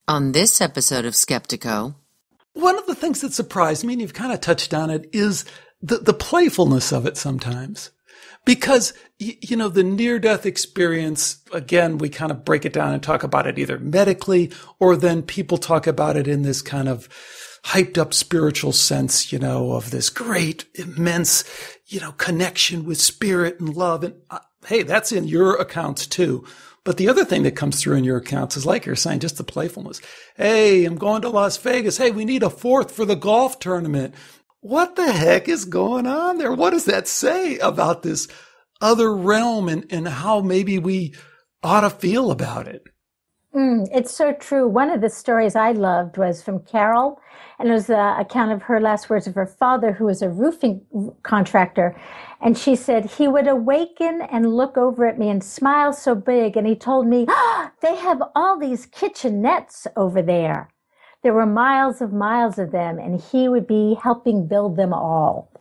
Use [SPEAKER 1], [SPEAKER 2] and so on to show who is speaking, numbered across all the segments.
[SPEAKER 1] On this episode of Skeptiko,
[SPEAKER 2] one of the things that surprised me, and you've kind of touched on it, is the playfulness of it sometimes. Because, the near-death experience, again, we kind of break it down and talk about it either medically, or then people talk about it in this kind of hyped up spiritual sense, of this great, immense, connection with spirit and love. And hey, that's in your accounts too. But the other thing that comes through in your accounts is, like you're saying, just the playfulness. Hey, I'm going to Las Vegas. Hey, we need a fourth for the golf tournament. What the heck is going on there? What does that say about this other realm and how maybe we ought to feel about it?
[SPEAKER 3] It's so true. One of the stories I loved was from Carol, and it was the account of her last words of her father, who was a roofing contractor. And she said, he would awaken and look over at me and smile so big. And he told me, they have all these kitchenettes over there. There were miles of them, and he would be helping build them all.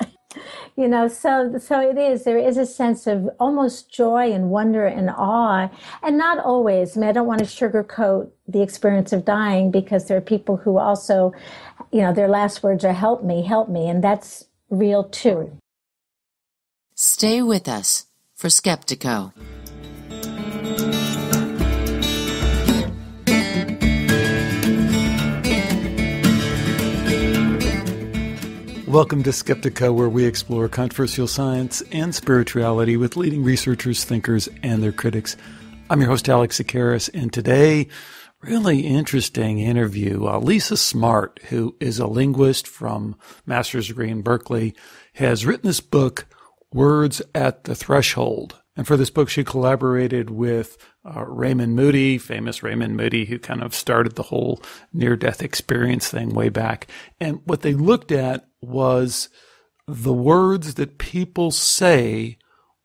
[SPEAKER 3] So it is. There is a sense of almost joy and wonder and awe, and not always. I don't want to sugarcoat the experience of dying, because there are people who also, their last words are help me, and that's real too.
[SPEAKER 1] Stay with us for Skeptiko.
[SPEAKER 2] Welcome to Skeptiko, where we explore controversial science and spirituality with leading researchers, thinkers, and their critics. I'm your host, Alex Sakaris, and today, really interesting interview. Lisa Smartt, who is a linguist from master's degree in Berkeley, has written this book, Words at the Threshold. And for this book, she collaborated with Raymond Moody, famous Raymond Moody, who kind of started the whole near-death experience thing way back. And what they looked at was the words that people say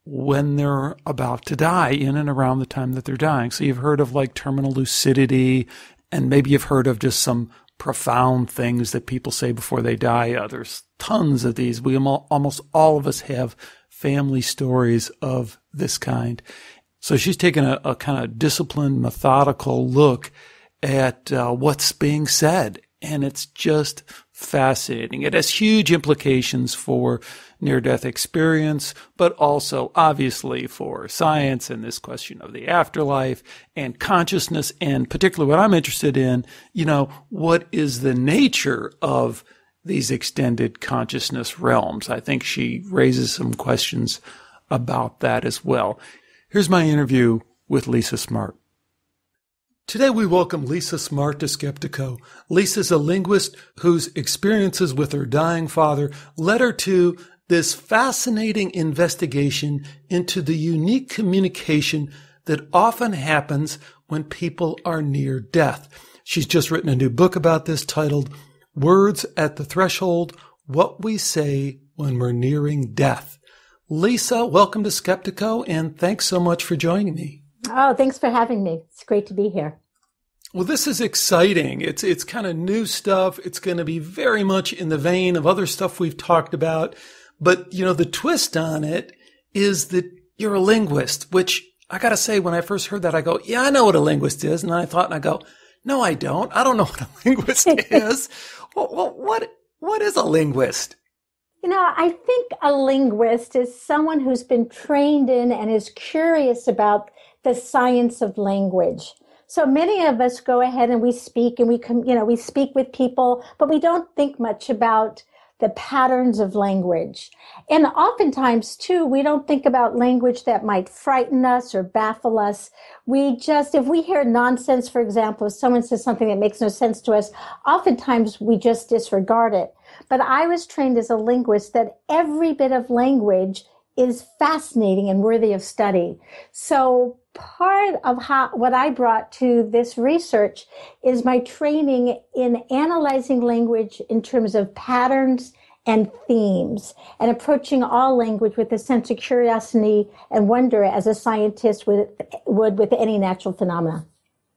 [SPEAKER 2] when they're about to die, in and around the time that they're dying. So you've heard of like terminal lucidity, and maybe you've heard of just some profound things that people say before they die. There's tons of these. Almost all of us have family stories of this kind. So she's taken a kind of disciplined, methodical look at what's being said. And it's just fascinating. It has huge implications for near-death experience, but also obviously for science and this question of the afterlife and consciousness, and particularly what I'm interested in, what is the nature of these extended consciousness realms? I think she raises some questions about that as well. Here's my interview with Lisa Smartt. Today we welcome Lisa Smartt to Skeptiko. Lisa's a linguist whose experiences with her dying father led her to this fascinating investigation into the unique communication that often happens when people are near death. She's just written a new book about this titled Words at the Threshold, What We Say When We're Nearing Death. Lisa, welcome to Skeptiko, and thanks so much for joining me.
[SPEAKER 3] Oh, thanks for having me. It's great to be here.
[SPEAKER 2] Well, this is exciting. It's kind of new stuff. It's going to be very much in the vein of other stuff we've talked about. But, the twist on it is that you're a linguist, which I got to say, when I first heard that, I go, yeah, I know what a linguist is. And then I thought, and I go, no, I don't. I don't know what a linguist is. Well, what is a linguist?
[SPEAKER 3] I think a linguist is someone who's been trained in and is curious about the science of language. So many of us go ahead and we speak, and we speak with people, but we don't think much about the patterns of language. And oftentimes too, we don't think about language that might frighten us or baffle us. If we hear nonsense, for example, if someone says something that makes no sense to us, oftentimes we just disregard it. But I was trained as a linguist that every bit of language is fascinating and worthy of study. So part of what I brought to this research is my training in analyzing language in terms of patterns and themes, and approaching all language with a sense of curiosity and wonder as a scientist would with any natural phenomena.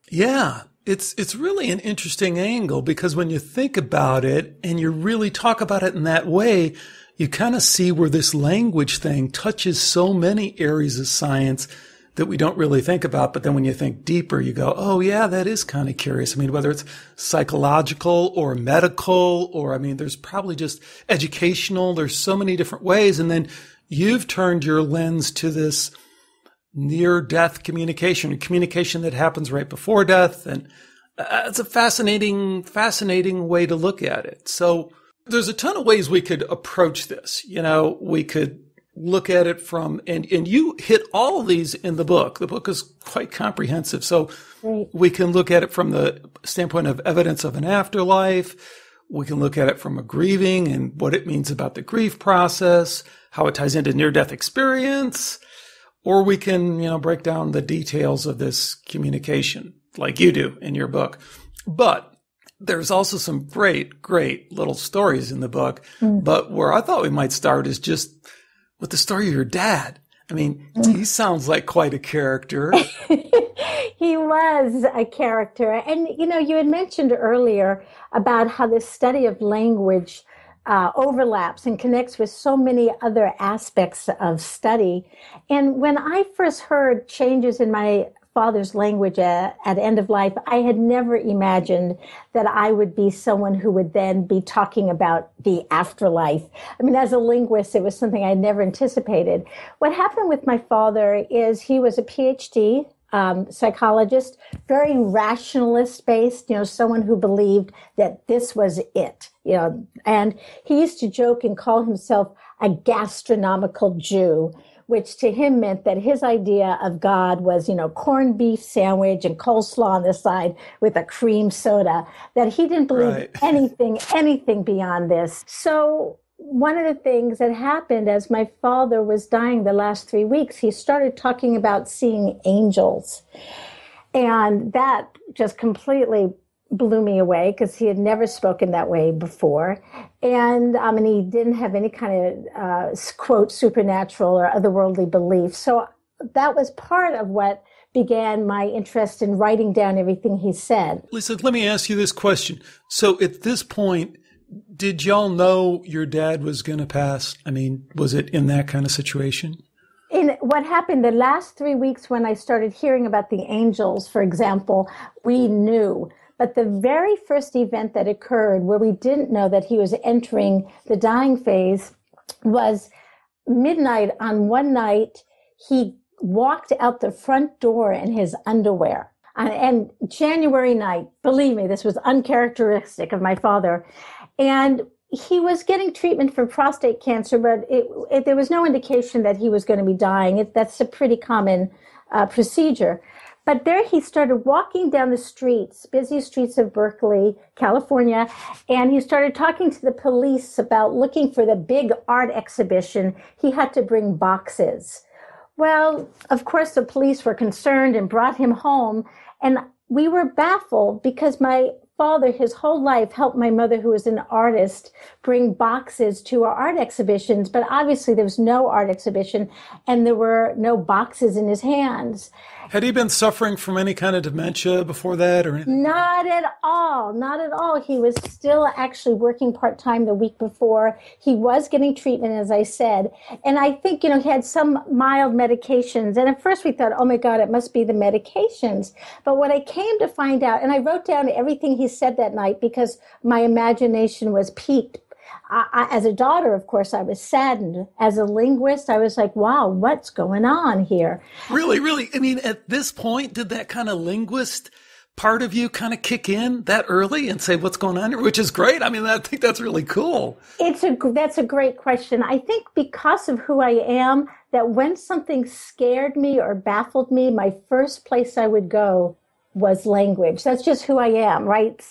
[SPEAKER 2] Yeah, it's really an interesting angle, because when you think about it and you really talk about it in that way, you kind of see where this language thing touches so many areas of science that we don't really think about. But then when you think deeper, you go, oh yeah, that is kind of curious. I mean, whether it's psychological or medical, or I mean, there's probably just educational. There's so many different ways. And then you've turned your lens to this near-death communication, a communication that happens right before death. And it's a fascinating way to look at it. So there's a ton of ways we could approach this. You know, we could look at it from, and you hit all of these in the book. The book is quite comprehensive. So
[SPEAKER 3] Right.
[SPEAKER 2] we can look at it from the standpoint of evidence of an afterlife. We can look at it from a grieving and what it means about the grief process, how it ties into near-death experience, or we can, you know, break down the details of this communication like you do in your book. But there's also some great little stories in the book. But where I thought we might start is just with the story of your dad. I mean, he sounds like quite a character.
[SPEAKER 3] He was a character. And, you know, you had mentioned earlier about how this study of language overlaps and connects with so many other aspects of study. And when I first heard changes in my father's language at end of life, I had never imagined that I would be someone who would then be talking about the afterlife. I mean, as a linguist, it was something I never anticipated. What happened with my father is he was a PhD psychologist, very rationalist based, you know, someone who believed that this was it, you know, and he used to joke and call himself a gastronomical Jew, which to him meant that his idea of God was, you know, corned beef sandwich and coleslaw on the side with a cream soda, that he didn't believe anything beyond this. So one of the things that happened as my father was dying the last 3 weeks, he started talking about seeing angels. And that just completely blew me away because he had never spoken that way before. And he didn't have any kind of, quote, supernatural or otherworldly belief. So that was part of what began my interest in writing down everything he said.
[SPEAKER 2] Lisa, let me ask you this question. So at this point, did y'all know your dad was going to pass? I mean, was it in that kind of situation?
[SPEAKER 3] In what happened the last 3 weeks when I started hearing about the angels, for example, we knew. But the very first event that occurred where we didn't know that he was entering the dying phase was midnight on one night. He walked out the front door in his underwear. And January night, believe me, this was uncharacteristic of my father. And he was getting treatment for prostate cancer, but there was no indication that he was going to be dying. That's a pretty common procedure. But there he started walking down the streets, busy streets of Berkeley, California, and he started talking to the police about looking for the big art exhibition. He had to bring boxes. Well, of course, the police were concerned and brought him home. And we were baffled because my father, his whole life, helped my mother, who was an artist, bring boxes to our art exhibitions. But obviously there was no art exhibition and there were no boxes in his hands.
[SPEAKER 2] Had he been suffering from any kind of dementia before that or anything?
[SPEAKER 3] Not at all. Not at all. He was still actually working part-time the week before. He was getting treatment, as I said. And I think, you know, he had some mild medications. And at first we thought, oh my God, it must be the medications. But what I came to find out, and I wrote down everything he said that night because my imagination was piqued. As a daughter, of course, I was saddened. As a linguist, I was like, wow, what's going on here?
[SPEAKER 2] Really? I mean, at this point, did that kind of linguist part of you kind of kick in that early and say, what's going on here? Which is great. I mean, I think that's really cool.
[SPEAKER 3] That's a great question. I think because of who I am, that when something scared me or baffled me, my first place I would go was language. That's just who I am, right?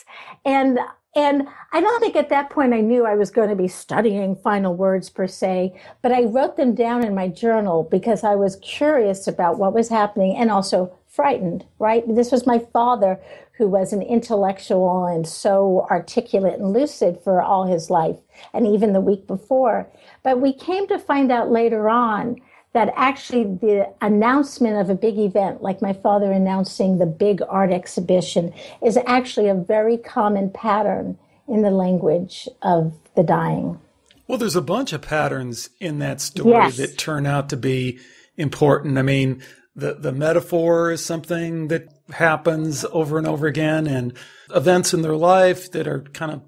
[SPEAKER 3] And I don't think at that point I knew I was going to be studying final words per se, but I wrote them down in my journal because I was curious about what was happening and also frightened, right? This was my father, who was an intellectual and so articulate and lucid for all his life, and even the week before. But we came to find out later on that actually the announcement of a big event, like my father announcing the big art exhibition, is actually a very common pattern in the language of the dying.
[SPEAKER 2] Well, there's a bunch of patterns in that story that turn out to be important. I mean, the metaphor is something that happens over and over again, and events in their life that are kind of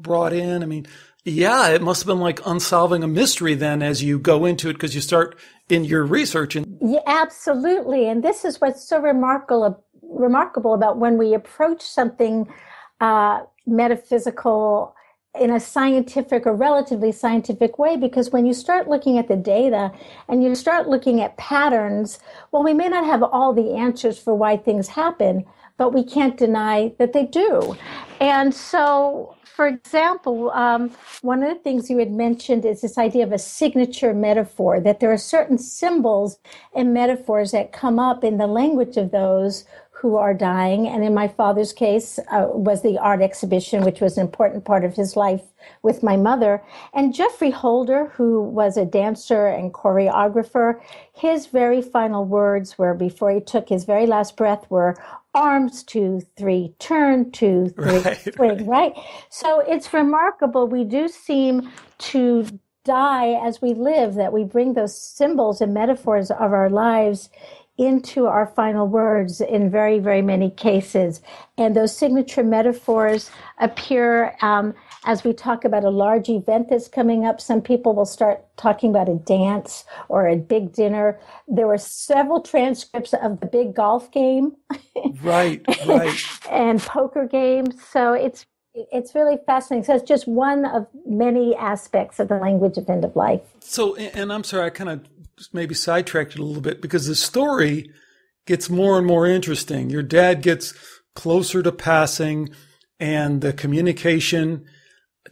[SPEAKER 2] brought in. I mean, yeah, it must have been like unsolving a mystery then as you go into it, because you start in your research.
[SPEAKER 3] Yeah, absolutely. And this is what's so remarkable about when we approach something metaphysical in a scientific or relatively scientific way, because when you start looking at the data and you start looking at patterns, well, we may not have all the answers for why things happen, but we can't deny that they do. And so, for example, one of the things you had mentioned is this idea of a signature metaphor, that there are certain symbols and metaphors that come up in the language of those who are dying. And in my father's case, was the art exhibition, which was an important part of his life with my mother. And Jeffrey Holder, who was a dancer and choreographer, his very final words were, before he took his very last breath, were arms 2, 3, turn 2, 3, swing, right? So it's remarkable. We do seem to die as we live, that we bring those symbols and metaphors of our lives into our final words in very, very many cases. And those signature metaphors appear as we talk about a large event that's coming up. Some people will start talking about a dance or a big dinner. There were several transcripts of the big golf game.
[SPEAKER 2] Right.
[SPEAKER 3] And poker games. So it's really fascinating. So it's just one of many aspects of the language of end of life.
[SPEAKER 2] So, and I'm sorry, I kind of maybe sidetracked it a little bit, because the story gets more and more interesting. Your dad gets closer to passing, and the communication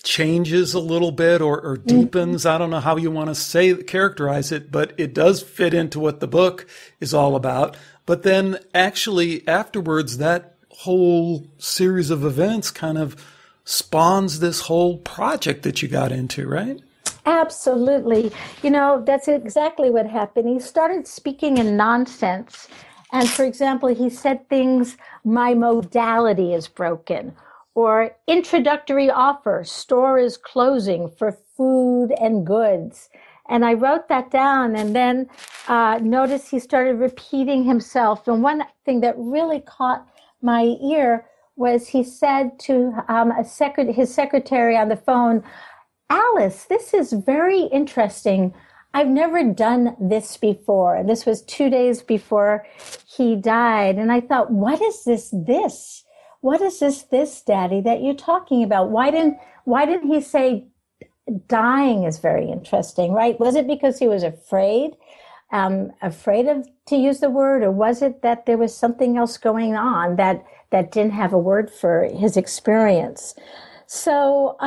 [SPEAKER 2] changes a little bit or deepens. I don't know how you want to characterize it, but it does fit into what the book is all about. But then actually afterwards, that whole series of events kind of spawns this whole project that you got into, right?
[SPEAKER 3] Absolutely. You know, that's exactly what happened. He started speaking in nonsense. And for example, he said things, my modality is broken, or introductory offer, store is closing for food and goods. And I wrote that down, and then noticed he started repeating himself. And one thing that really caught my ear was he said to his secretary on the phone, Alice, this is very interesting. I've never done this before. And this was 2 days before he died. And I thought, what is this? What is this, Daddy, that you're talking about? Why didn't he say dying is very interesting, right? Was it because he was afraid to use the word, or was it that there was something else going on that didn't have a word for his experience? So,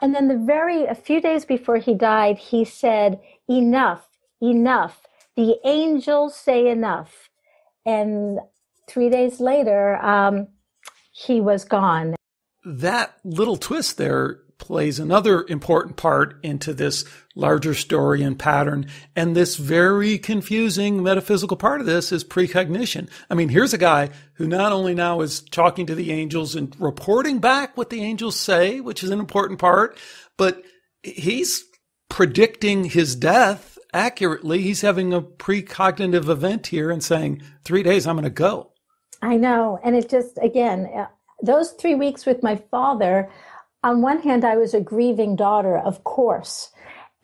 [SPEAKER 3] and then a few days before he died, he said, enough, the angels say enough. And 3 days later, he was gone.
[SPEAKER 2] That little twist there plays another important part into this larger story and pattern. And this very confusing metaphysical part of this is precognition. I mean, here's a guy who not only now is talking to the angels and reporting back what the angels say, which is an important part, but he's predicting his death accurately. He's having a precognitive event here and saying, 3 days, I'm going to go.
[SPEAKER 3] I know. And it just, again, those 3 weeks with my father, on one hand, I was a grieving daughter, of course.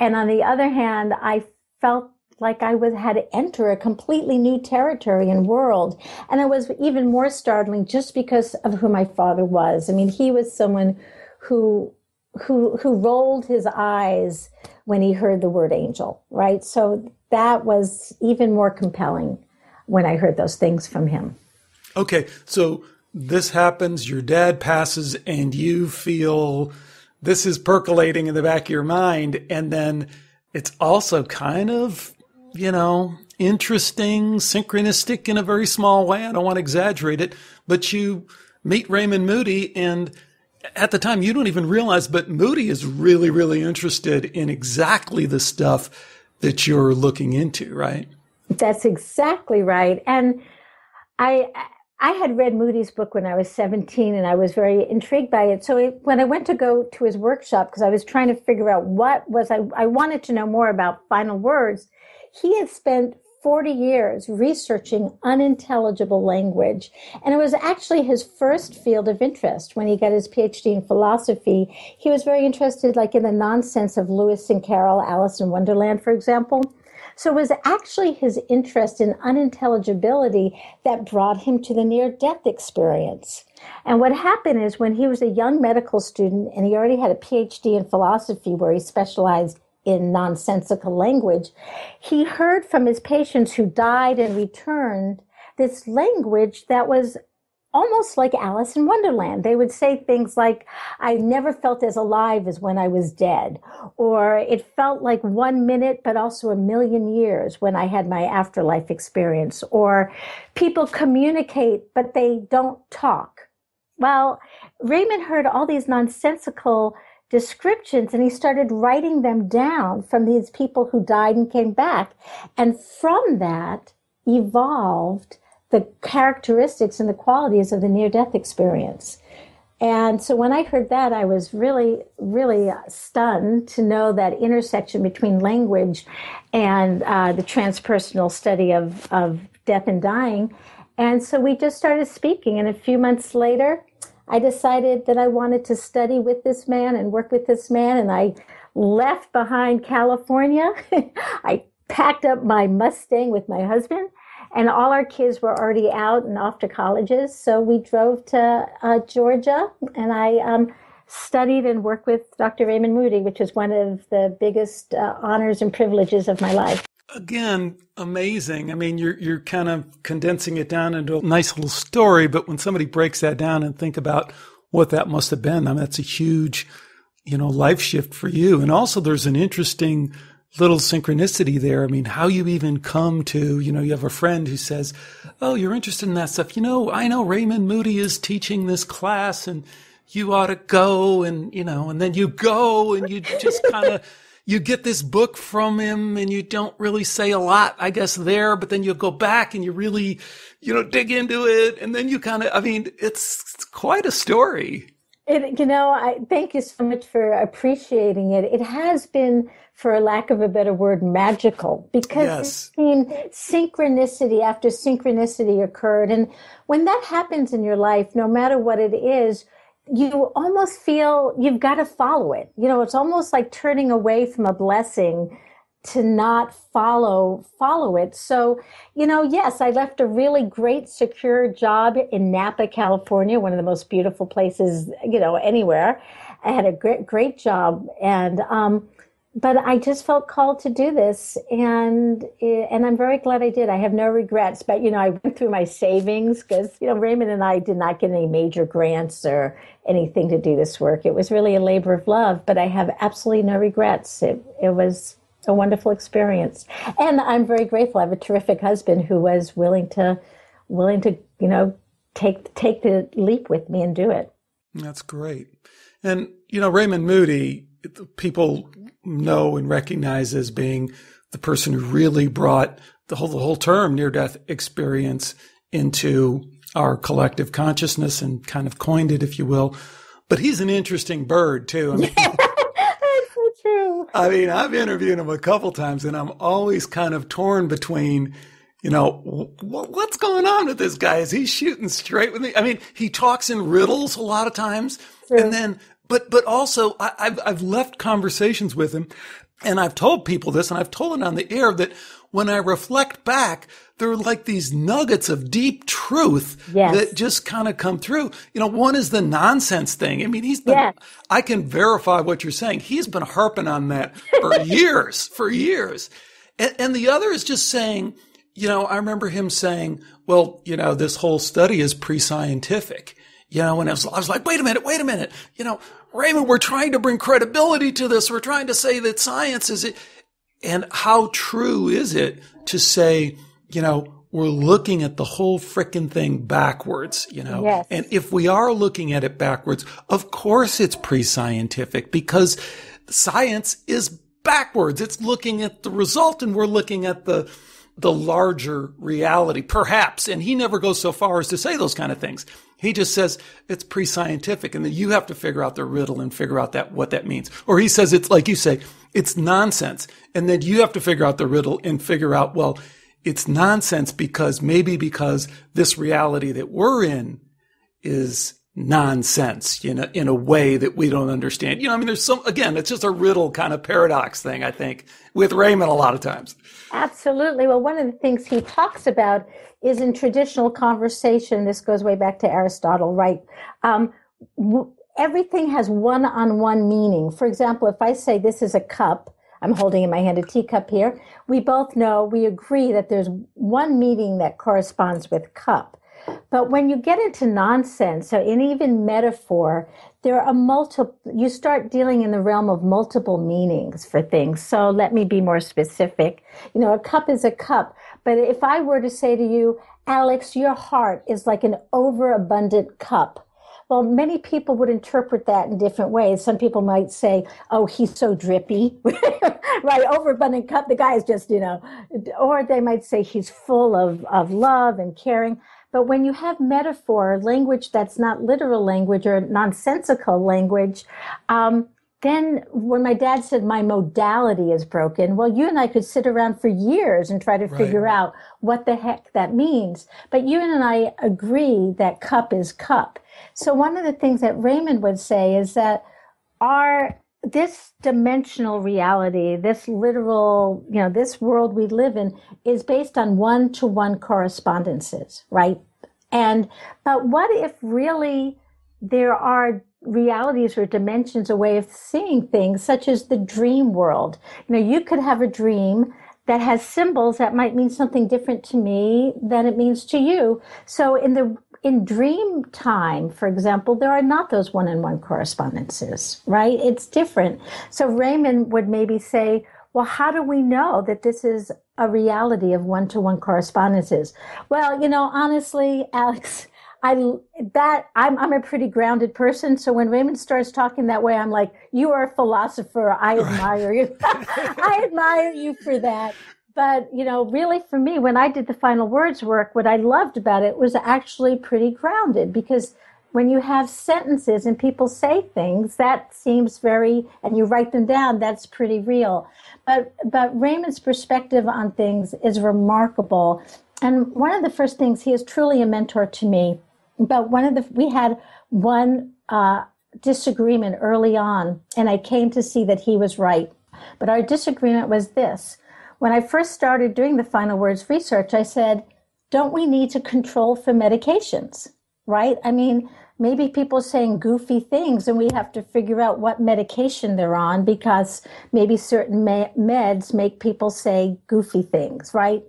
[SPEAKER 3] And on the other hand, I felt like I had to enter a completely new territory and world. And it was even more startling just because of who my father was. I mean, he was someone who rolled his eyes when he heard the word angel, right? So that was even more compelling when I heard those things from him.
[SPEAKER 2] Okay, so this happens, your dad passes, and you feel this is percolating in the back of your mind. And then it's also kind of, interesting, synchronistic in a very small way. I don't want to exaggerate it, but you meet Raymond Moody, and at the time you don't even realize, but Moody is really, really interested in exactly the stuff that you're looking into, right?
[SPEAKER 3] That's exactly right. And I had read Moody's book when I was 17, and I was very intrigued by it. So when I went to go to his workshop, because I was trying to figure out I wanted to know more about final words, he had spent 40 years researching unintelligible language. And it was actually his first field of interest. When he got his PhD in philosophy, he was very interested like in the nonsense of Lewis and Carroll, Alice in Wonderland, for example. So it was actually his interest in unintelligibility that brought him to the near-death experience. And what happened is when he was a young medical student and he already had a PhD in philosophy where he specialized in nonsensical language, he heard from his patients who died and returned this language that was almost like Alice in Wonderland. They would say things like, I never felt as alive as when I was dead, or it felt like 1 minute, but also a million years when I had my afterlife experience, or people communicate, but they don't talk. Well, Raymond heard all these nonsensical descriptions and he started writing them down from these people who died and came back. And from that evolved the characteristics and the qualities of the near-death experience. And so when I heard that, I was really, really stunned to know that intersection between language and the transpersonal study of death and dying. And so we just started speaking. And a few months later, I decided that I wanted to study with this man and work with this man. And I left behind California. I packed up my Mustang with my husband. And all our kids were already out and off to colleges. So we drove to Georgia, and I studied and worked with Dr. Raymond Moody, which is one of the biggest honors and privileges of my life.
[SPEAKER 2] Again, amazing. I mean, you're kind of condensing it down into a nice little story, but when somebody breaks that down and think about what that must have been, I mean, that's a huge, life shift for you. And also there's an interesting little synchronicity there. I mean, how you even come to, you have a friend who says, oh, you're interested in that stuff. I know Raymond Moody is teaching this class and you ought to go and, and then you go and you just kind of, you get this book from him and you don't really say a lot, I guess, there, but then you go back and you really, dig into it. And then you it's quite a story.
[SPEAKER 3] I thank you so much for appreciating it. It has been, for lack of a better word, magical, because synchronicity after synchronicity occurred. And when that happens in your life, no matter what it is, you almost feel you've got to follow it. It's almost like turning away from a blessing to not follow it. So, yes, I left a really great, secure job in Napa, California, one of the most beautiful places, anywhere. I had a great job, and but I just felt called to do this, and I'm very glad I did. I have no regrets, but I went through my savings because Raymond and I did not get any major grants or anything to do this work. It was really a labor of love, but I have absolutely no regrets. It was a wonderful experience, and I'm very grateful. I have a terrific husband who was willing to take the leap with me and do it.
[SPEAKER 2] That's great. And Raymond Moody, people know and recognize as being the person who really brought the whole term near-death experience into our collective consciousness and kind of coined it, if you will. But he's an interesting bird too. I mean,
[SPEAKER 3] that's so true.
[SPEAKER 2] I mean, I've interviewed him a couple times and I'm always kind of torn between, what's going on with this guy? Is he shooting straight with me? I mean, he talks in riddles a lot of times. True. And then But also, I've left conversations with him, and I've told people this, and I've told it on the air, that when I reflect back, there are like these nuggets of deep truth that just kind of come through. One is the nonsense thing. I mean, I can verify what you're saying. He's been harping on that for years. And the other is just saying, I remember him saying, well, this whole study is pre-scientific. And I was like, wait a minute, Raymond, we're trying to bring credibility to this. We're trying to say that science is it. And how true is it to say, we're looking at the whole frickin' thing backwards,
[SPEAKER 3] Yes.
[SPEAKER 2] And if we are looking at it backwards, of course it's pre-scientific because science is backwards. It's looking at the result and we're looking at the larger reality, perhaps. And he never goes so far as to say those kind of things. He just says it's pre-scientific and then you have to figure out the riddle and figure out what that means. Or he says it's like you say, it's nonsense. And then you have to figure out the riddle and figure out, well, it's nonsense because this reality that we're in is nonsense, in a way that we don't understand. There's it's just a riddle kind of paradox thing, I think, with Raymond a lot of times.
[SPEAKER 3] Absolutely. Well, one of the things he talks about is in traditional conversation, this goes way back to Aristotle, right? Everything has one-on-one meaning. For example, if I say this is a cup, I'm holding in my hand a teacup here, we agree that there's one meaning that corresponds with cup. But when you get into nonsense, or in even metaphor, there are you start dealing in the realm of multiple meanings for things. So let me be more specific. A cup is a cup. But if I were to say to you, Alex, your heart is like an overabundant cup. Well, many people would interpret that in different ways. Some people might say, oh, he's so drippy, right? Overabundant cup, the guy is just, or they might say he's full of love and caring. But when you have metaphor, language that's not literal language or nonsensical language, then when my dad said my modality is broken, well, you and I could sit around for years and try to figure out what the heck that means. But you and I agree that cup is cup. So one of the things that Raymond would say is that this dimensional reality, this literal, this world we live in is based on one-to-one correspondences, right? But what if really there are realities or dimensions, a way of seeing things, such as the dream world? You could have a dream that has symbols that might mean something different to me than it means to you. So in dream time, for example, there are not those one-on-one correspondences, right? It's different. So Raymond would maybe say, well, how do we know that this is a reality of one-to-one correspondences? Well, honestly, Alex, I'm a pretty grounded person. So when Raymond starts talking that way, I'm like, you are a philosopher. I admire you. I admire you for that. But, really for me, when I did the final words work, what I loved about it was actually pretty grounded, because when you have sentences and people say things, that seems and you write them down, that's pretty real. But Raymond's perspective on things is remarkable. And one of the first things, he is truly a mentor to me. But we had one disagreement early on, and I came to see that he was right. But our disagreement was this. When I first started doing the final words research, I said, don't we need to control for medications, right? Maybe people are saying goofy things and we have to figure out what medication they're on, because maybe certain meds make people say goofy things, right?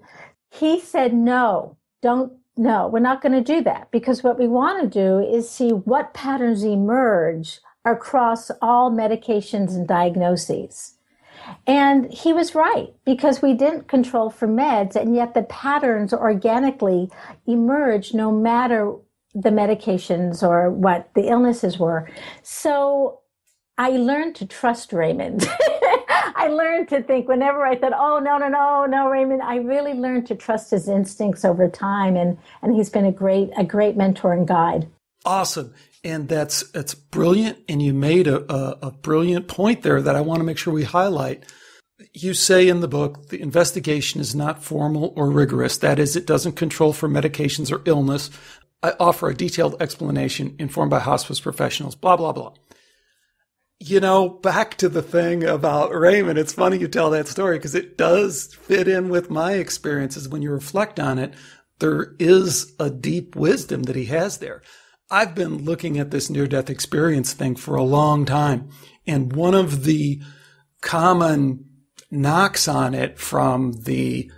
[SPEAKER 3] He said, no, we're not going to do that, because what we want to do is see what patterns emerge across all medications and diagnoses. And he was right, because we didn't control for meds, and yet the patterns organically emerge no matter the medications or what the illnesses were. So I learned to trust Raymond. I learned to think whenever I thought, oh, no, Raymond, I really learned to trust his instincts over time. And he's been a great mentor and guide.
[SPEAKER 2] Awesome. And that's brilliant. And you made a brilliant point there that I want to make sure we highlight. You say in the book, the investigation is not formal or rigorous. That is, it doesn't control for medications or illness. I offer a detailed explanation informed by hospice professionals, blah, blah, blah. Back to the thing about Raymond, it's funny you tell that story, because it does fit in with my experiences. When you reflect on it, there is a deep wisdom that he has there. I've been looking at this near-death experience thing for a long time, and one of the common knocks on it from the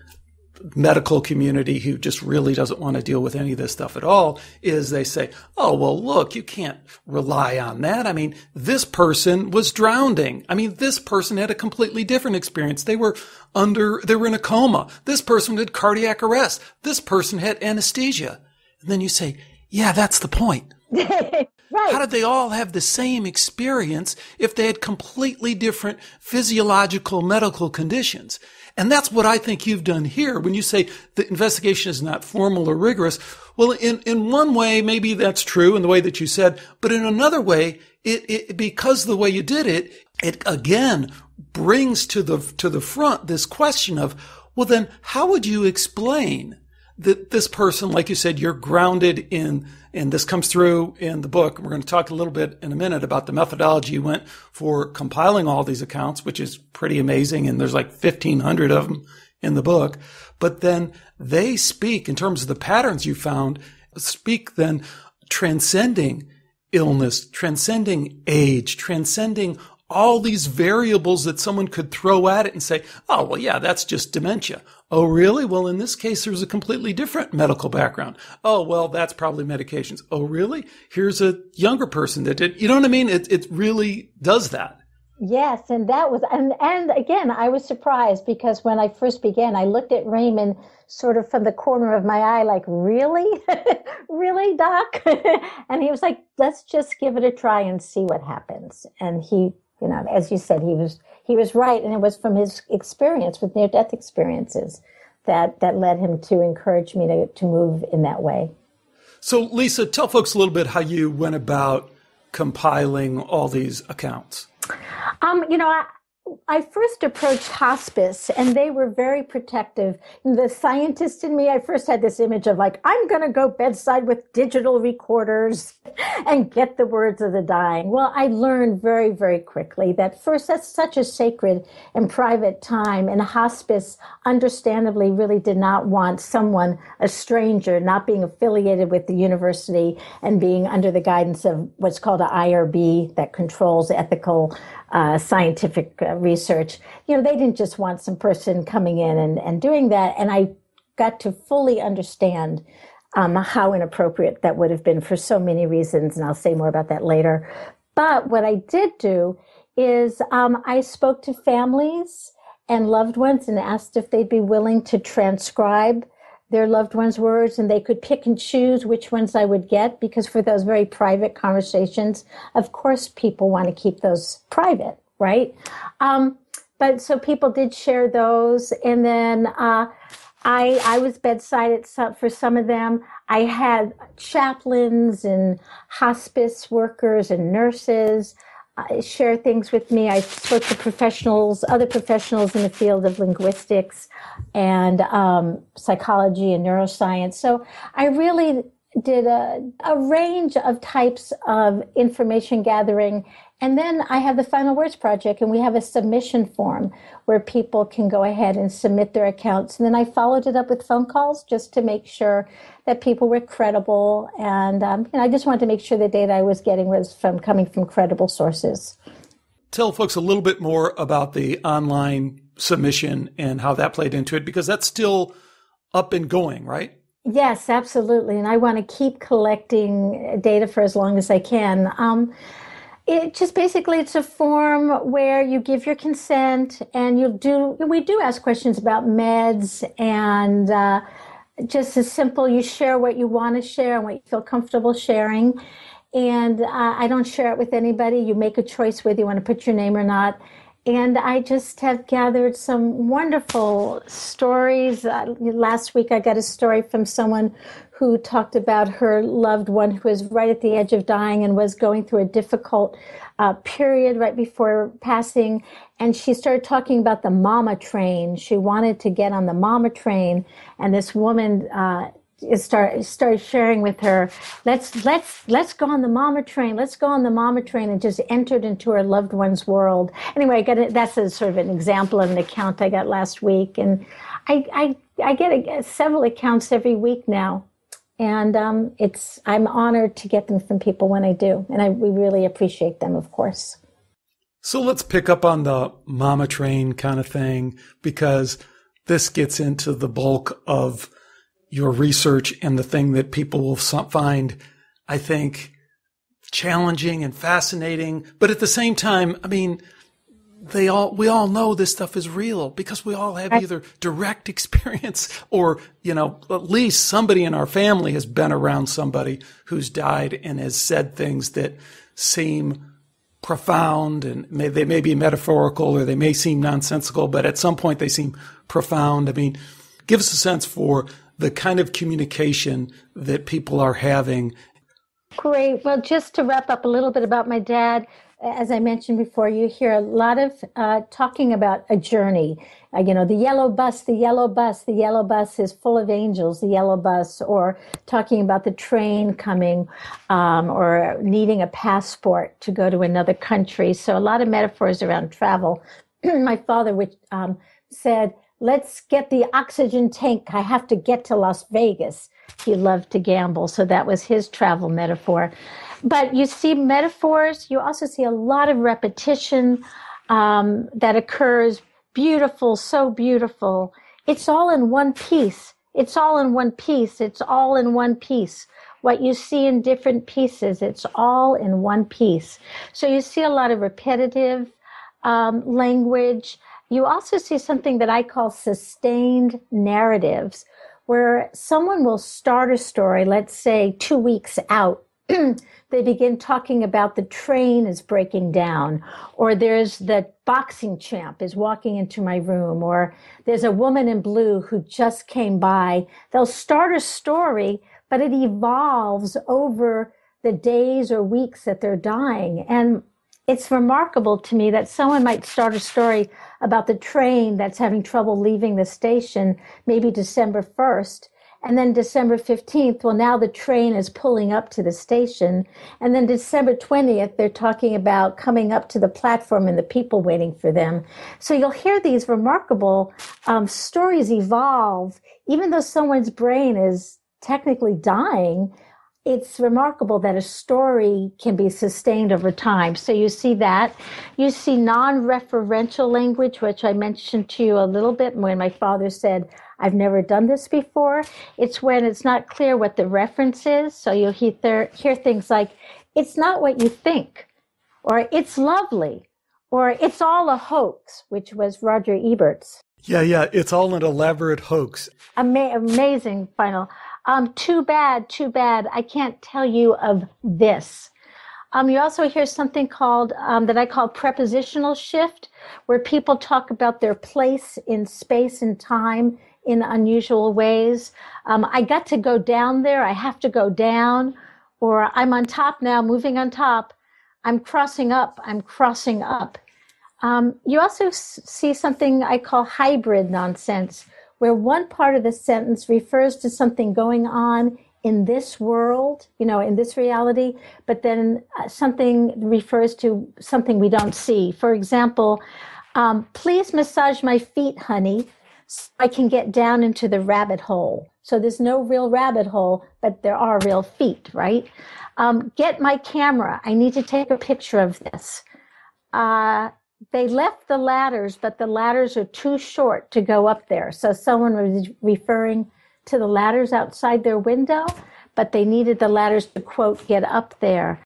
[SPEAKER 2] medical community who just really doesn't want to deal with any of this stuff at all is they say, oh, well, look, you can't rely on that. This person was drowning. This person had a completely different experience. They were in a coma. This person had cardiac arrest. This person had anesthesia. And then you say, yeah, that's the point.
[SPEAKER 3] Right.
[SPEAKER 2] How did they all have the same experience if they had completely different physiological medical conditions? And that's what I think you've done here when you say the investigation is not formal or rigorous. Well, in one way, maybe that's true in the way that you said, but in another way, it because the way you did it, it again brings to the front this question of, Well, then how would you explain that this person, like you said, you're grounded in, and this comes through in the book. We're going to talk a little bit in a minute about the methodology you went for compiling all these accounts, which is pretty amazing. And there's like 1,500 of them in the book. But then they speak, in terms of the patterns you found, speak then transcending illness, transcending age, transcending all these variables that someone could throw at it and say, oh, well, yeah, that's just dementia. Oh, really? Well, in this case, there's a completely different medical background. Oh, well, that's probably medications. Oh, really? Here's a younger person that did. You know what I mean? It really does that.
[SPEAKER 3] Yes, and that was, and again, I was surprised because when I first began, I looked at Raymond sort of from the corner of my eye, like, really? Really, Doc? And he was like, let's just give it a try and see what happens. And he, as you said, he was right. And it was from his experience with near-death experiences that led him to encourage me to move in that way.
[SPEAKER 2] So, Lisa, tell folks a little bit how you went about compiling all these accounts. I first approached hospice, and they were very protective. The scientist in me, I first had this image of like, I'm going to go bedside with digital recorders and get the words of the dying. Well, I learned very, very quickly that first, that's such a sacred and private time, and hospice understandably really did not want someone, a stranger, not being affiliated with the university and being under the guidance of what's called an IRB that controls ethical scientific research. They didn't just want some person coming in and doing that. And I got to fully understand how inappropriate that would have been for so many reasons. And I'll say more about that later. But what I did do is I spoke to families and loved ones and asked if they'd be willing to transcribe their loved ones' words, and they could pick and choose which ones I would get, because for those very private conversations, of course, people want to keep those private, right? But so people did share those, and then I was bedside for some of them. I had chaplains and hospice workers and nurses share things with me. I spoke to other professionals in the field of linguistics and psychology and neuroscience. So I really did a range of types of information gathering. And then I have the Final Words Project, and we have a submission form where people can go ahead and submit their accounts. And then I followed it up with phone calls just to make sure that people were credible. And I just wanted to make sure the data I was getting was coming from credible sources. Tell folks a little bit more about the online submission and how that played into it, because that's still up and going, right?
[SPEAKER 3] Yes, absolutely. And I want to keep collecting data for as long as I can. It's a form where you give your consent, and we do ask questions about meds, and just as simple, you share what you want to share and what you feel comfortable sharing. And I don't share it with anybody. You make a choice whether you want to put your name or not. And I just have gathered some wonderful stories. Last week, I got a story from someone who talked about her loved one who was right at the edge of dying and was going through a difficult period right before passing. And she started talking about the mama train. She wanted to get on the mama train. And this woman started sharing with her, let's go on the mama train. Let's go on the mama train, and just entered into her loved one's world. Anyway, that's a sort of an example of an account I got last week. And I get several accounts every week now. And I'm honored to get them from people when I do. And we really appreciate them, of course.
[SPEAKER 2] So let's pick up on the mama train kind of thing, because this gets into the bulk of your research and the thing that people will find, I think, challenging and fascinating. But at the same time, I mean, we all know this stuff is real, because we all have either direct experience or, at least somebody in our family has been around somebody who's died and has said things that seem profound, and they may be metaphorical or they may seem nonsensical, but at some point they seem profound. I mean, give us a sense for the kind of communication that people are having.
[SPEAKER 3] Great. Well, just to wrap up a little bit about my dad, as I mentioned before, you hear a lot of talking about a journey. The yellow bus, the yellow bus, the yellow bus is full of angels, the yellow bus, or talking about the train coming, or needing a passport to go to another country. So a lot of metaphors around travel. My father said, let's get the oxygen tank. I have to get to Las Vegas. He loved to gamble, so that was his travel metaphor. But you see metaphors, you also see a lot of repetition that occurs. Beautiful, so beautiful. It's all in one piece. It's all in one piece. It's all in one piece. What you see in different pieces, it's all in one piece. So you see a lot of repetitive language. You also see something that I call sustained narratives, where someone will start a story, let's say 2 weeks out. They begin talking about the train is breaking down, or there's the boxing champ is walking into my room, or there's a woman in blue who just came by. They'll start a story, but it evolves over the days or weeks that they're dying. And it's remarkable to me that someone might start a story about the train that's having trouble leaving the station, maybe December 1st. And then December 15th, well, now the train is pulling up to the station. And then December 20th, they're talking about coming up to the platform and the people waiting for them. So you'll hear these remarkable stories evolve. Even though someone's brain is technically dying, it's remarkable that a story can be sustained over time. So you see that. You see non-referential language, which I mentioned to you a little bit when my father said, I've never done this before. It's when it's not clear what the reference is. So you'll hear things like, it's not what you think, or it's lovely, or it's all a hoax, which was Roger Ebert's.
[SPEAKER 2] Yeah, it's all an elaborate hoax.
[SPEAKER 3] Amazing final. Too bad, I can't tell you of this. You also hear something called, that I call prepositional shift, where people talk about their place in space and time in unusual ways. I got to go down there, I have to go down, or I'm on top now, moving on top. I'm crossing up, I'm crossing up. You also see something I call hybrid nonsense, where one part of the sentence refers to something going on in this world, in this reality, but then something refers to something we don't see. For example, please massage my feet, honey, so I can get down into the rabbit hole. So there's no real rabbit hole, but there are real feet, right? Get my camera. I need to take a picture of this. They left the ladders, but the ladders are too short to go up there. So someone was referring to the ladders outside their window, but they needed the ladders to, quote, get up there.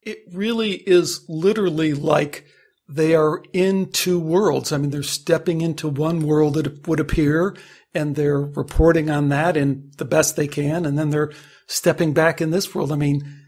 [SPEAKER 2] It really is literally like they are in two worlds. I mean, they're stepping into one world, it would appear, and they're reporting on that in the best they can, and then they're stepping back in this world. I mean,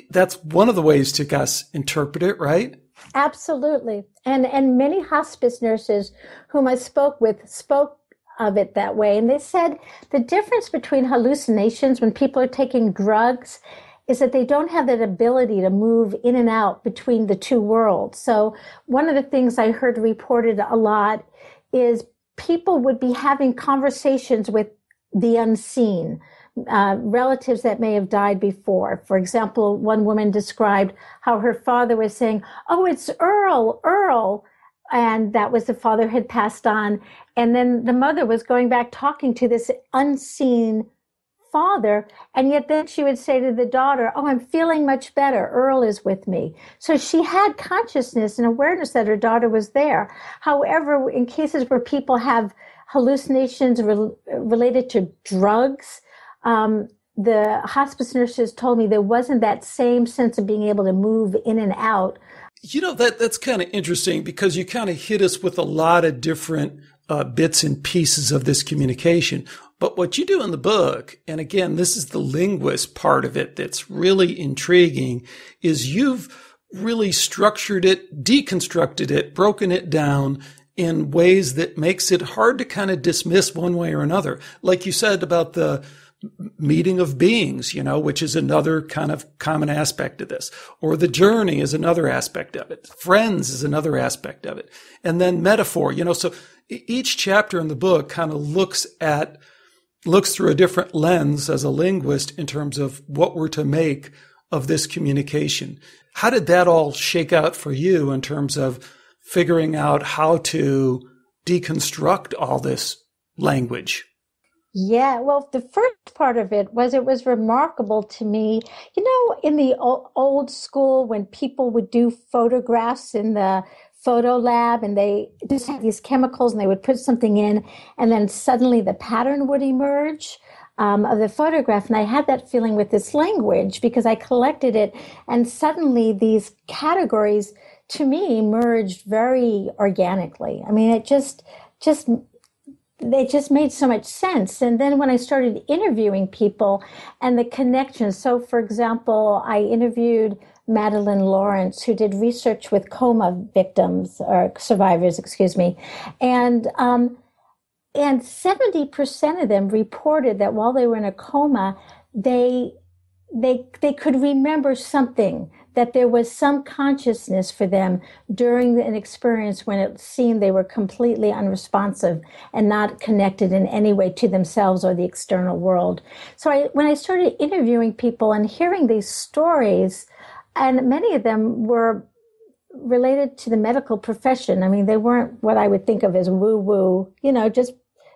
[SPEAKER 2] that's one of the ways to, guess, interpret it, right?
[SPEAKER 3] Absolutely. And many hospice nurses whom I spoke with spoke of it that way. And they said the difference between hallucinations when people are taking drugs is that they don't have that ability to move in and out between the two worlds. So one of the things I heard reported a lot is people would be having conversations with the unseen, relatives that may have died before. For example, one woman described how her father was saying, oh, it's Earl. And that was the father had passed on. And then the mother was going back talking to this unseen father. And yet then she would say to the daughter, oh, I'm feeling much better. Earl is with me. So she had consciousness and awareness that her daughter was there. However, in cases where people have hallucinations related to drugs, the hospice nurses told me there wasn't that same sense of being able to move in and out.
[SPEAKER 2] That's kind of interesting because you kind of hit us with a lot of different bits and pieces of this communication. But what you do in the book, and again, this is the linguist part of it that's really intriguing, is you've really structured it, deconstructed it, broken it down in ways that makes it hard to kind of dismiss one way or another. Like you said about the meeting of beings, which is another kind of common aspect of this, or the journey is another aspect of it. Friends is another aspect of it. And then metaphor, so each chapter in the book kind of looks through a different lens as a linguist in terms of what we're to make of this communication. How did that all shake out for you in terms of figuring out how to deconstruct all this language?
[SPEAKER 3] Yeah, well, the first part of it was remarkable to me. In the old school, when people would do photographs in the photo lab and they just had these chemicals and they would put something in and then suddenly the pattern would emerge of the photograph. And I had that feeling with this language because I collected it and suddenly these categories to me emerged very organically. I mean, it just made so much sense. And then when I started interviewing people and the connections, so for example, I interviewed Madeline Lawrence, who did research with coma victims or survivors, and 70% of them reported that while they were in a coma, they could remember something, that there was some consciousness for them during an experience when it seemed they were completely unresponsive and not connected in any way to themselves or the external world. So when I started interviewing people and hearing these stories, and many of them were related to the medical profession. I mean, they weren't what I would think of as woo-woo, just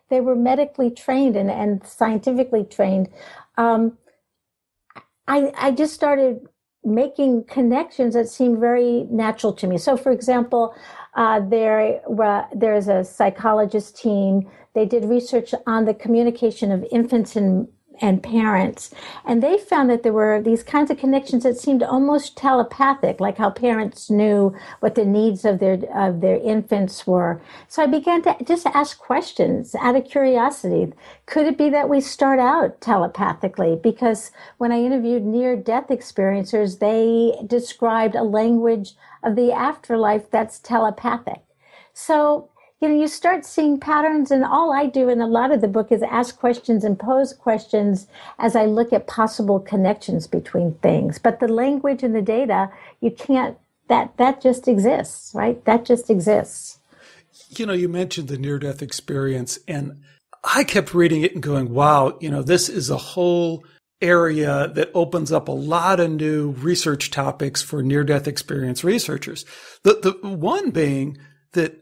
[SPEAKER 3] they were medically trained and scientifically trained. I just started making connections that seemed very natural to me. So, for example, there's a psychologist team. They did research on the communication of infants and parents, and they found that there were these kinds of connections that seemed almost telepathic, like how parents knew what the needs of their infants were. So I began to just ask questions out of curiosity. Could it be that we start out telepathically? Because when I interviewed near-death experiencers, they described a language of the afterlife that's telepathic. So you start seeing patterns, and all I do in a lot of the book is ask questions and pose questions as I look at possible connections between things. But the language and the data, you can't, that just exists, right? That just exists.
[SPEAKER 2] You mentioned the near-death experience, and I kept reading it and going, wow, this is a whole area that opens up a lot of new research topics for near-death experience researchers. The one being that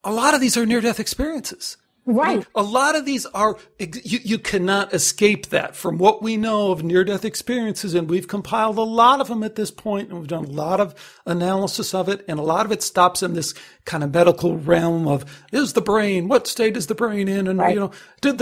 [SPEAKER 2] a lot of these are near-death experiences.
[SPEAKER 3] Right.
[SPEAKER 2] I mean, a lot of these are, you cannot escape that from what we know of near-death experiences. And we've compiled a lot of them at this point, and we've done a lot of analysis of it. And a lot of it stops in this kind of medical realm of, is the brain, what state is the brain in? And,
[SPEAKER 3] right.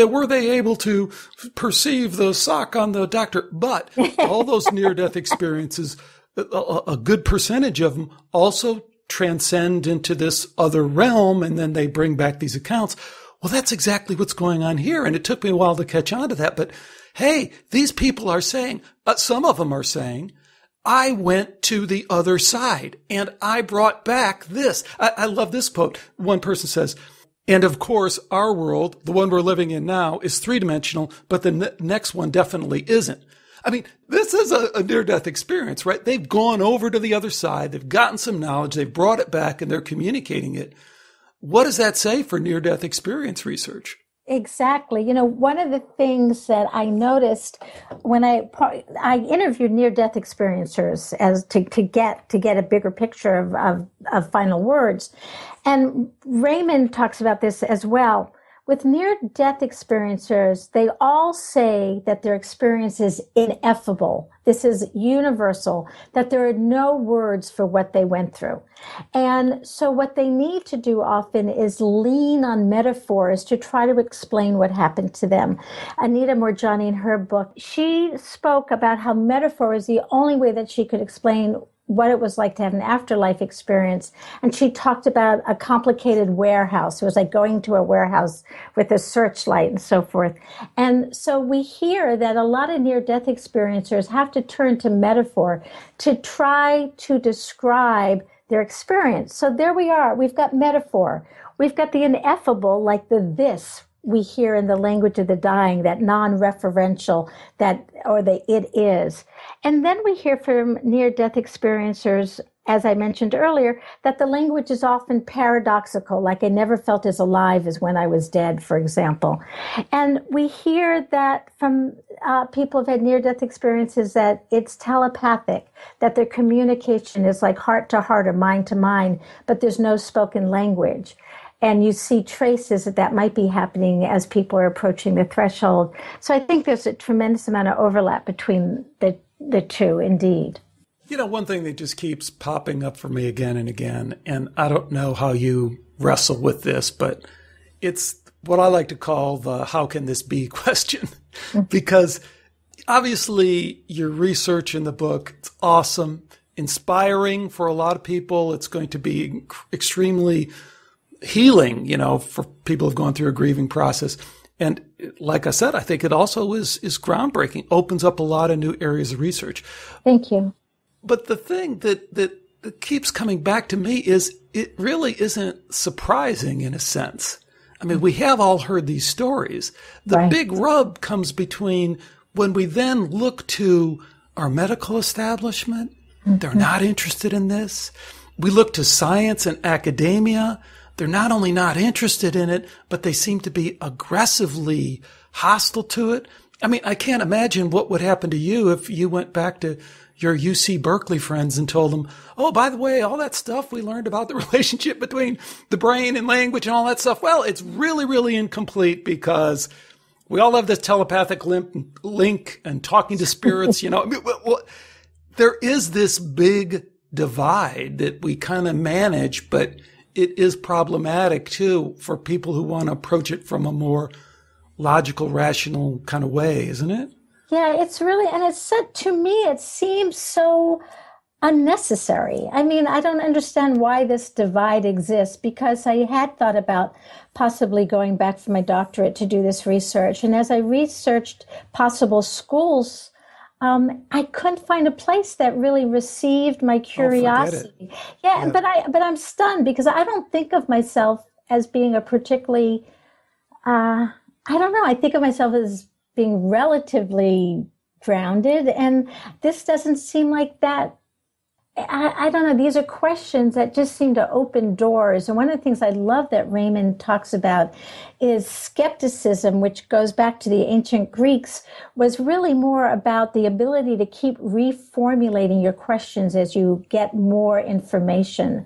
[SPEAKER 2] Were they able to perceive the sock on the doctor? But all those near-death experiences, a good percentage of them also transcend into this other realm, and then they bring back these accounts. Well, that's exactly what's going on here. And it took me a while to catch on to that. But hey, these people are saying, some of them are saying, I went to the other side and I brought back this. I love this quote. One person says, and of course, our world, the one we're living in now, is three-dimensional, but the next one definitely isn't. I mean, this is a near-death experience, right? They've gone over to the other side. They've gotten some knowledge. They've brought it back, and they're communicating it. What does that say for near-death experience research?
[SPEAKER 3] Exactly. One of the things that I noticed when I interviewed near-death experiencers as to get a bigger picture of final words, and Raymond talks about this as well. With near-death experiencers, they all say that their experience is ineffable. This is universal, that there are no words for what they went through. And so what they need to do often is lean on metaphors to try to explain what happened to them. Anita Moorjani, in her book, she spoke about how metaphor is the only way that she could explain what it was like to have an afterlife experience. And she talked about a complicated warehouse. It was like going to a warehouse with a searchlight and so forth. And so we hear that a lot of near-death experiencers have to turn to metaphor to try to describe their experience. So there we are. We've got metaphor. We've got the ineffable, like the this, we hear in the language of the dying, that non-referential, or the it is. And then we hear from near-death experiencers, as I mentioned earlier, that the language is often paradoxical, like I never felt as alive as when I was dead, for example. And we hear that from people who've had near-death experiences that it's telepathic, that their communication is like heart to heart or mind to mind, but there's no spoken language. And you see traces that might be happening as people are approaching the threshold. So I think there's a tremendous amount of overlap between the two, indeed.
[SPEAKER 2] You know, one thing that just keeps popping up for me again and again, and I don't know how you wrestle with this, but it's what I like to call the how can this be question. Because obviously your research in the book, it's awesome, inspiring for a lot of people. It's going to be extremely healing, you know, for people who've gone through a grieving process. And like I said, I think it also is groundbreaking, opens up a lot of new areas of research.
[SPEAKER 3] Thank you.
[SPEAKER 2] But the thing that keeps coming back to me is it really isn't surprising in a sense. I mean, we have all heard these stories. The
[SPEAKER 3] Right.
[SPEAKER 2] big rub comes between when we then look to our medical establishment, they're not interested in this. We look to science and academia. They're not only not interested in it, but they seem to be aggressively hostile to it. I mean, I can't imagine what would happen to you if you went back to your UC Berkeley friends and told them, oh, by the way, all that stuff we learned about the relationship between the brain and language and all that stuff, well, it's really, really incomplete because we all have this telepathic link and talking to spirits, you know. I mean, there is this big divide that we kind of manage, but it is problematic too for people who want to approach it from a more logical, rational kind of way, isn't it?
[SPEAKER 3] Yeah, it's really, and it's said to me, it seems so unnecessary. I mean, I don't understand why this divide exists, because I had thought about possibly going back for my doctorate to do this research. And as I researched possible schools, I couldn't find a place that really received my curiosity. Yeah, but I'm stunned because I don't think of myself as being a particularly, I don't know, I think of myself as being relatively grounded, and this doesn't seem like that. I don't know. These are questions that just seem to open doors. And one of the things I love that Raymond talks about is skepticism, which goes back to the ancient Greeks, was really more about the ability to keep reformulating your questions as you get more information.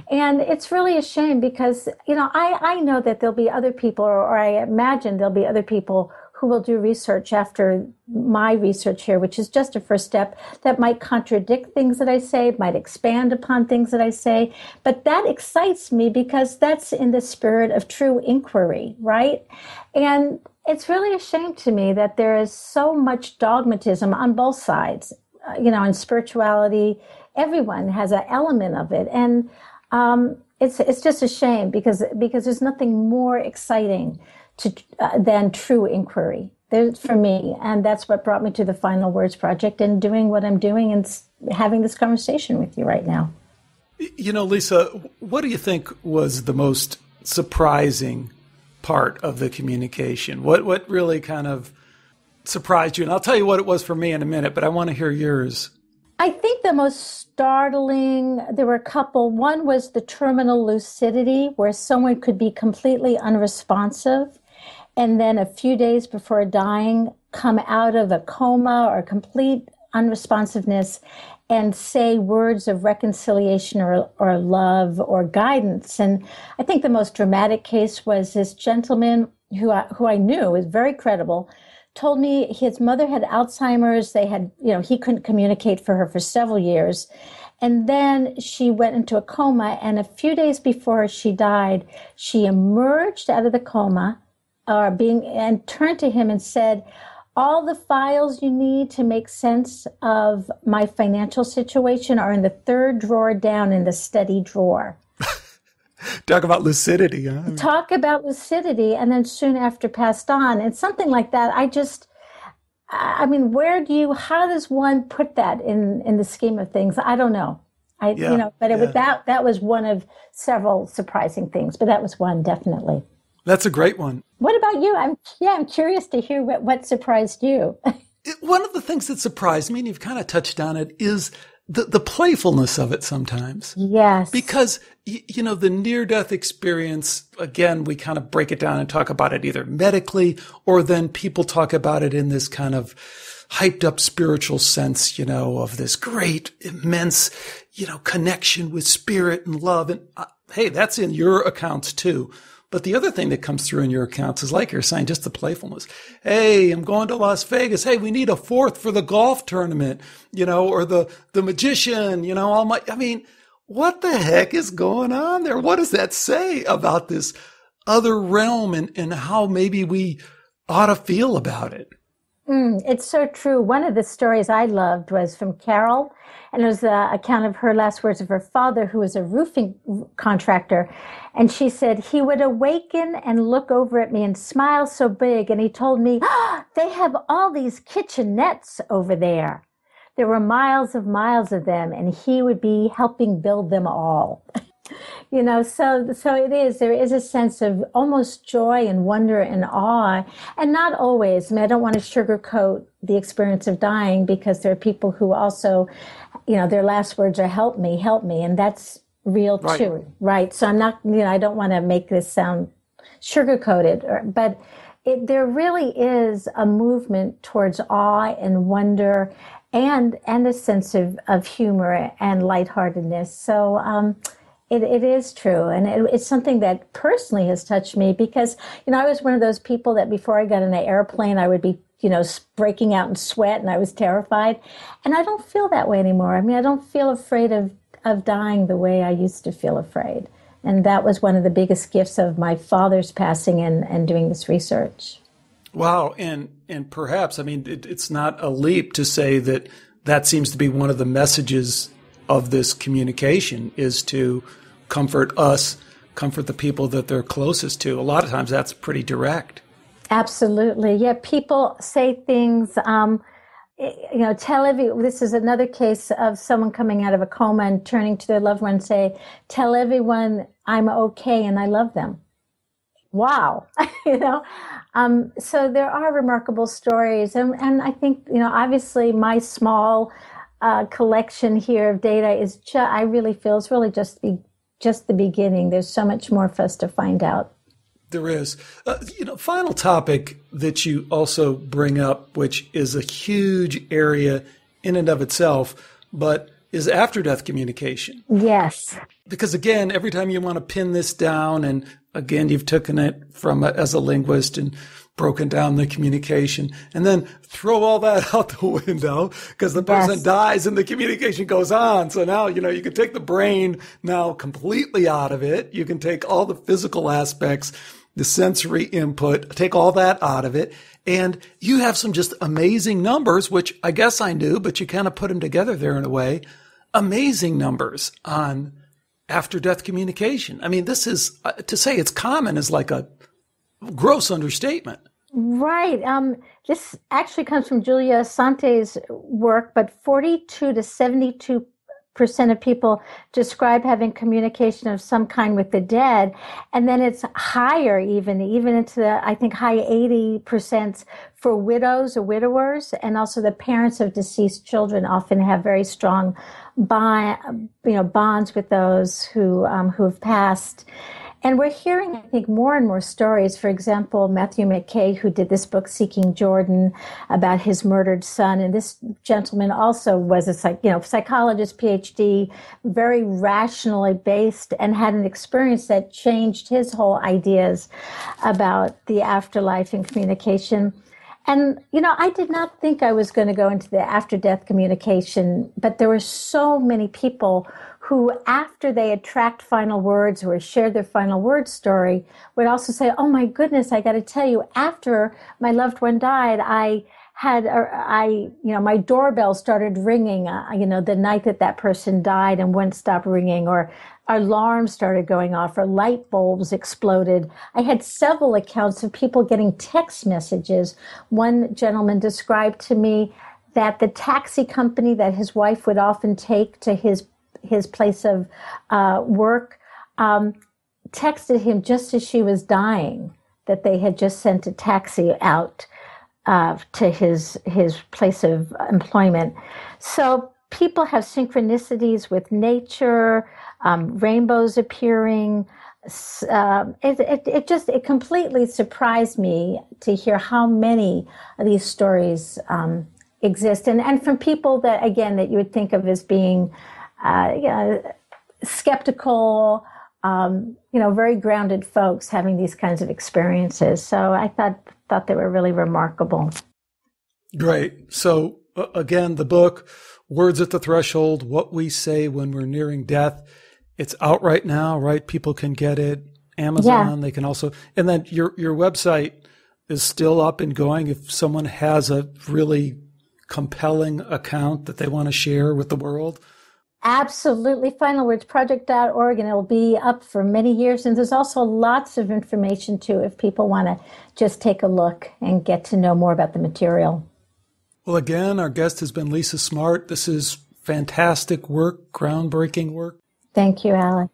[SPEAKER 3] And it's really a shame because, you know, I know that there'll be other people, or I imagine there'll be other people who will do research after my research here, which is just a first step, that might contradict things that I say, might expand upon things that I say. But that excites me because that's in the spirit of true inquiry, right? And it's really a shame to me that there is so much dogmatism on both sides. You know, in spirituality, everyone has an element of it. And it's just a shame because there's nothing more exciting than true inquiry for me. And that's what brought me to the Final Words Project and doing what I'm doing and having this conversation with you right now.
[SPEAKER 2] You know, Lisa, what do you think was the most surprising part of the communication? What really kind of surprised you? And I'll tell you what it was for me in a minute, but I want to hear yours.
[SPEAKER 3] I think the most startling, there were a couple. One was the terminal lucidity, where someone could be completely unresponsive and then a few days before dying come out of a coma or complete unresponsiveness and say words of reconciliation or love or guidance. And I think the most dramatic case was this gentleman who I knew was very credible, told me his mother had Alzheimer's. They had, you know, he couldn't communicate for her for several years. And then she went into a coma. And a few days before she died, she emerged out of the coma and turned to him and said, all the files you need to make sense of my financial situation are in the third drawer down in the study drawer.
[SPEAKER 2] Talk about lucidity, huh?
[SPEAKER 3] Talk about lucidity, and then soon after passed on. And something like that, I mean, how does one put that in the scheme of things? I don't know. But that was one of several surprising things, but that was one, definitely.
[SPEAKER 2] That's a great one.
[SPEAKER 3] What about you? I'm curious to hear what surprised you.
[SPEAKER 2] One of the things that surprised me, and you've kind of touched on it, is the playfulness of it sometimes.
[SPEAKER 3] Yes.
[SPEAKER 2] Because, the near-death experience, again, we kind of break it down and talk about it either medically, or then people talk about it in this kind of hyped up spiritual sense, of this great, immense, connection with spirit and love. And hey, that's in your accounts too. But the other thing that comes through in your accounts is, like you're saying, just the playfulness. Hey, I'm going to Las Vegas. Hey, we need a fourth for the golf tournament, or the magician, what the heck is going on there? What does that say about this other realm and how maybe we ought to feel about it?
[SPEAKER 3] It's so true. One of the stories I loved was from Carol, and it was the account of her last words of her father, who was a roofing contractor. And she said, he would awaken and look over at me and smile so big. And he told me, they have all these kitchenettes over there. There were miles of them, and he would be helping build them all. So it is. There is a sense of almost joy and wonder and awe, and not always. I don't want to sugarcoat the experience of dying, because there are people who also, their last words are "help me," and that's real too, right? So I'm not, I don't want to make this sound sugarcoated, but there really is a movement towards awe and wonder, and a sense of humor and lightheartedness. So. It is true. And it's something that personally has touched me, because, I was one of those people that before I got in an airplane, I would be, breaking out in sweat, and I was terrified. And I don't feel that way anymore. I don't feel afraid of dying the way I used to feel afraid. And that was one of the biggest gifts of my father's passing and doing this research.
[SPEAKER 2] Wow. And perhaps, it's not a leap to say that seems to be one of the messages of this communication, is to comfort us, comfort the people that they're closest to. A lot of times that's pretty direct. Absolutely.
[SPEAKER 3] Yeah, people say things, tell this is another case of someone coming out of a coma and turning to their loved one and say, tell everyone I'm okay and I love them. Wow. So there are remarkable stories. And I think, obviously my small collection here of data is I really feel it's really just the beginning. There's so much more for us to find out.
[SPEAKER 2] There is. Final topic that you also bring up, which is a huge area in and of itself, but is after-death communication.
[SPEAKER 3] Yes.
[SPEAKER 2] Because again, every time you want to pin this down, and again, you've taken it from as a linguist and broken down the communication, and then throw all that out the window because the person dies and the communication goes on. So now, you can take the brain now completely out of it. You can take all the physical aspects, the sensory input, take all that out of it. And you have some just amazing numbers, which I guess I knew, but you kind of put them together there in a way. Amazing numbers on after-death communication. This is, to say it's common is like a gross understatement.
[SPEAKER 3] Right. This actually comes from Julia Sante's work, but 42 to 72% of people describe having communication of some kind with the dead. And then it's higher even into the, I think, high 80% for widows or widowers. And also the parents of deceased children often have very strong bonds with those who have passed. And we're hearing, I think, more and more stories. For example, Matthew McKay, who did this book, Seeking Jordan, about his murdered son. And this gentleman also was a psychologist, PhD, very rationally based, and had an experience that changed his whole ideas about the afterlife and communication. And, I did not think I was going to go into the after-death communication, but there were so many people who, after they had tracked final words or shared their final word story, would also say, oh my goodness, I got to tell you, after my loved one died, my doorbell started ringing, the night that person died and wouldn't stop ringing, or alarms started going off, or light bulbs exploded. I had several accounts of people getting text messages. One gentleman described to me that the taxi company that his wife would often take to his place of work texted him just as she was dying that they had just sent a taxi out to his place of employment. So people have synchronicities with nature, rainbows appearing. It completely surprised me to hear how many of these stories exist, and from people that, again, that you would think of as being skeptical, very grounded folks having these kinds of experiences. So I thought they were really remarkable.
[SPEAKER 2] Great. So again, the book, Words at the Threshold, What We Say When We're Nearing Death. It's out right now, right? People can get it. Amazon, They can also, and then your website is still up and going. If someone has a really compelling account that they want to share with the world.
[SPEAKER 3] Absolutely. Finalwordsproject.org, and it'll be up for many years. And there's also lots of information too, if people want to just take a look and get to know more about the material.
[SPEAKER 2] Well, again, our guest has been Lisa Smartt. This is fantastic work, groundbreaking work.
[SPEAKER 3] Thank you, Alec.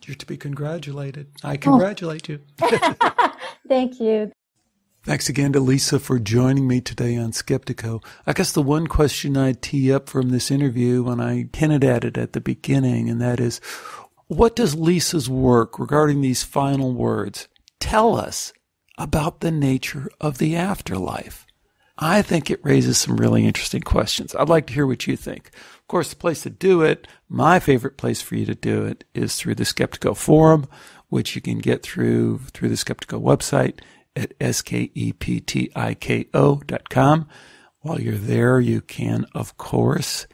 [SPEAKER 2] You're to be congratulated. I congratulate you.
[SPEAKER 3] Thank you.
[SPEAKER 2] Thanks again to Lisa for joining me today on Skeptiko. I guess the one question I'd tee up from this interview, and I hinted at it at the beginning, and that is, what does Lisa's work regarding these final words tell us about the nature of the afterlife? I think it raises some really interesting questions. I'd like to hear what you think. Of course, the place to do it, my favorite place for you to do it, is through the Skeptiko forum, which you can get through the Skeptiko website at skeptiko.com. While you're there, you can, of course,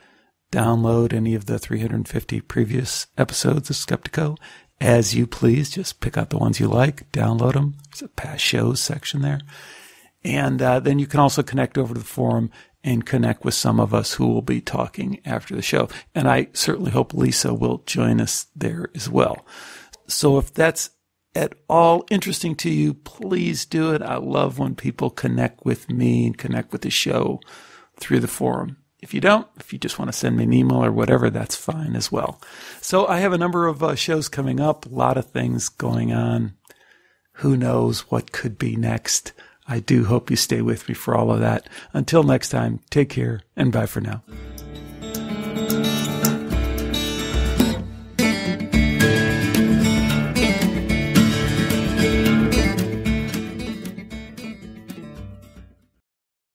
[SPEAKER 2] download any of the 350 previous episodes of Skeptiko as you please. Just pick out the ones you like, download them. There's a past shows section there. And then you can also connect over to the forum and connect with some of us who will be talking after the show. And I certainly hope Lisa will join us there as well. So if that's at all interesting to you, please do it. I love when people connect with me and connect with the show through the forum. If you don't, if you just want to send me an email or whatever, that's fine as well. So I have a number of shows coming up, a lot of things going on. Who knows what could be next? I do hope you stay with me for all of that. Until next time, take care and bye for now.